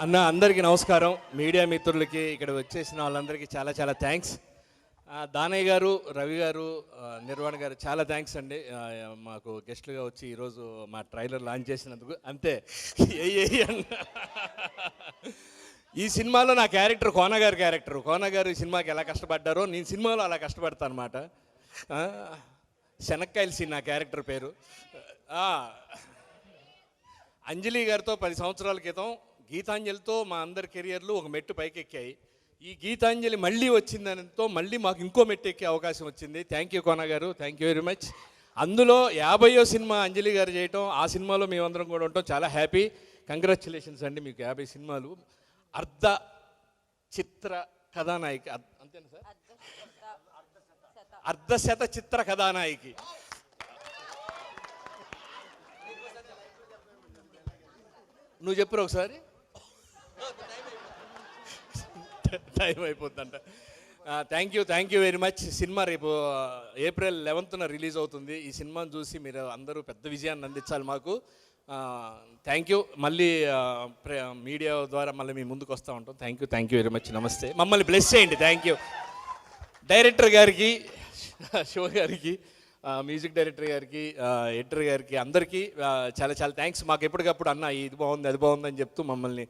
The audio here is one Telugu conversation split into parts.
అన్న అందరికీ నమస్కారం. మీడియా మిత్రులకి ఇక్కడ వచ్చేసిన వాళ్ళందరికీ చాలా చాలా థ్యాంక్స్. దానయ్య గారు, రవి గారు, నిర్వాణ గారు చాలా థ్యాంక్స్ అండి. మాకు గెస్ట్లుగా వచ్చి ఈరోజు మా ట్రైలర్ లాంచ్ చేసినందుకు. అంతే అన్న. ఈ సినిమాలో నా క్యారెక్టర్ కోన గారి క్యారెక్టర్. కోన గారు ఈ సినిమాకి ఎలా కష్టపడ్డారో నేను సినిమాలో అలా కష్టపడతాను అనమాట. శనక్కాయల సీన్ నా క్యారెక్టర్ పేరు. అంజలి గారితో 10 సంవత్సరాల క్రితం గీతాంజలితో మా అందరి కెరియర్లు ఒక మెట్టు పైకెక్కాయి. ఈ గీతాంజలి మళ్ళీ వచ్చిందనితో మళ్ళీ మాకు ఇంకో మెట్టు ఎక్కే అవకాశం వచ్చింది. థ్యాంక్ యూ కోన గారు, థ్యాంక్ యూ వెరీ మచ్. అందులో 50వ సినిమా అంజలి గారు చేయటం, ఆ సినిమాలో మేమందరం కూడా ఉండటం చాలా హ్యాపీ. కంగ్రాచులేషన్స్ అండి, మీకు 50 సినిమాలు. అర్ధ చిత్ర కథానాయిక అంతేనా సార్? అర్ధశత చిత్ర కథానాయికి. నువ్వు చెప్పరు ఒకసారి, టైం అయిపోతుందంట. Thank you very much. Cinema రేపు ఏప్రిల్ 11న రిలీజ్ అవుతుంది. ఈ సినిమాను చూసి మీరు అందరూ పెద్ద విజయాన్ని అందించాలి మాకు. Thank you. మళ్ళీ మీడియా ద్వారా మళ్ళీ మీ ముందుకు వస్తూ ఉంటాం. Thank you very much. నమస్తే. మమ్మల్ని బ్లెస్ చేయండి. థ్యాంక్ యూ డైరెక్టర్ గారికి, షో గారికి, మ్యూజిక్ డైరెక్టర్ గారికి, ఎడిటర్ గారికి, అందరికీ చాలా చాలా థ్యాంక్స్. మాకు ఎప్పటికప్పుడు అన్న ఇది బాగుంది అది బాగుంది అని చెప్తూ మమ్మల్ని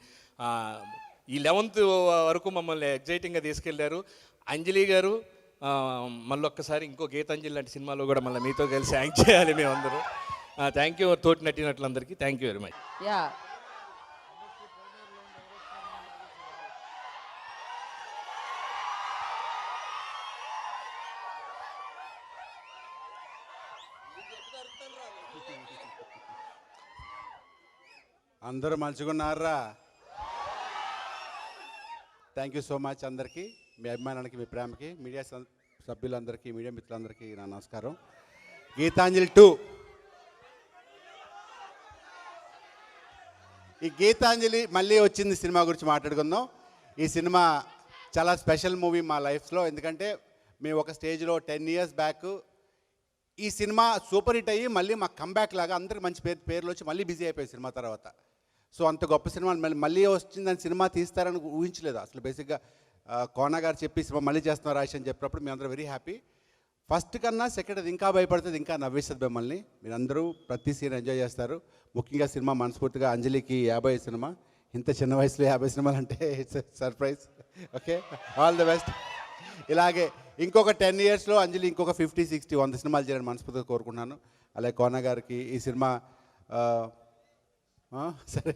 ఈ 11th వరకు మమ్మల్ని ఎగ్జైటింగ్గా తీసుకెళ్లారు. అంజలి గారు మళ్ళీ ఒక్కసారి ఇంకో గీతాంజలి లాంటి సినిమాలో కూడా మళ్ళీ మీతో కలిసి యాక్ట్ చేయాలి మేమందరూ. థ్యాంక్ యూ తోటి నటినట్లందరికీ థ్యాంక్ యూ వెరీ మచ్. అందరూ మంచిగున్నారా? థ్యాంక్ యూ సో మచ్ అందరికీ, మీ అభిమానానికి, మీ ప్రేమకి, మీడియా సభ్యులందరికీ, మీడియా మిత్రులందరికీ నా నమస్కారం. గీతాంజలి 2, ఈ గీతాంజలి మళ్ళీ వచ్చింది సినిమా గురించి మాట్లాడుకుందాం. ఈ సినిమా చాలా స్పెషల్ మూవీ మా లైఫ్లో. ఎందుకంటే మేము ఒక స్టేజ్లో 10 years బ్యాక్ ఈ సినిమా సూపర్ హిట్ అయ్యి మళ్ళీ మా కంబ్యాక్ లాగా అందరికి మంచి పేర్లు వచ్చి మళ్ళీ బిజీ అయిపోయి సినిమా తర్వాత. సో అంత గొప్ప సినిమా మళ్ళీ వచ్చిందని సినిమా తీస్తారని ఊహించలేదు అసలు. బేసిక్గా కోన గారు చెప్పి సినిమా మళ్ళీ చేస్తున్నారు రాశి అని చెప్పినప్పుడు మేము అందరూ వెరీ హ్యాపీ. ఫస్ట్ కన్నా సెకండ్ అది ఇంకా భయపడుతుంది, ఇంకా నవ్విస్తుంది మిమ్మల్ని. మీరందరూ ప్రతి సీన్ ఎంజాయ్ చేస్తారు. ముఖ్యంగా సినిమా మనస్ఫూర్తిగా అంజలికి 50 సినిమా, ఇంత చిన్న వయసులో 50 సినిమాలు అంటే it's surprise. Okay, all the best. ఇలాగే ఇంకొక 10 yearsలో అంజలి ఇంకొక 50, 60, 100 సినిమాలు చేయాలని మనస్ఫూర్తిగా కోరుకుంటున్నాను. అలాగే కోన గారికి ఈ సినిమా సరే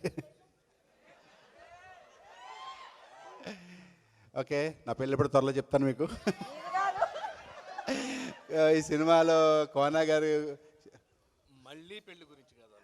ఓకే, నా పెళ్ళి ఎప్పుడు త్వరలో చెప్తాను మీకు. ఈ సినిమాలో కోన గారు మళ్ళీ పెళ్లి గురించి కాదు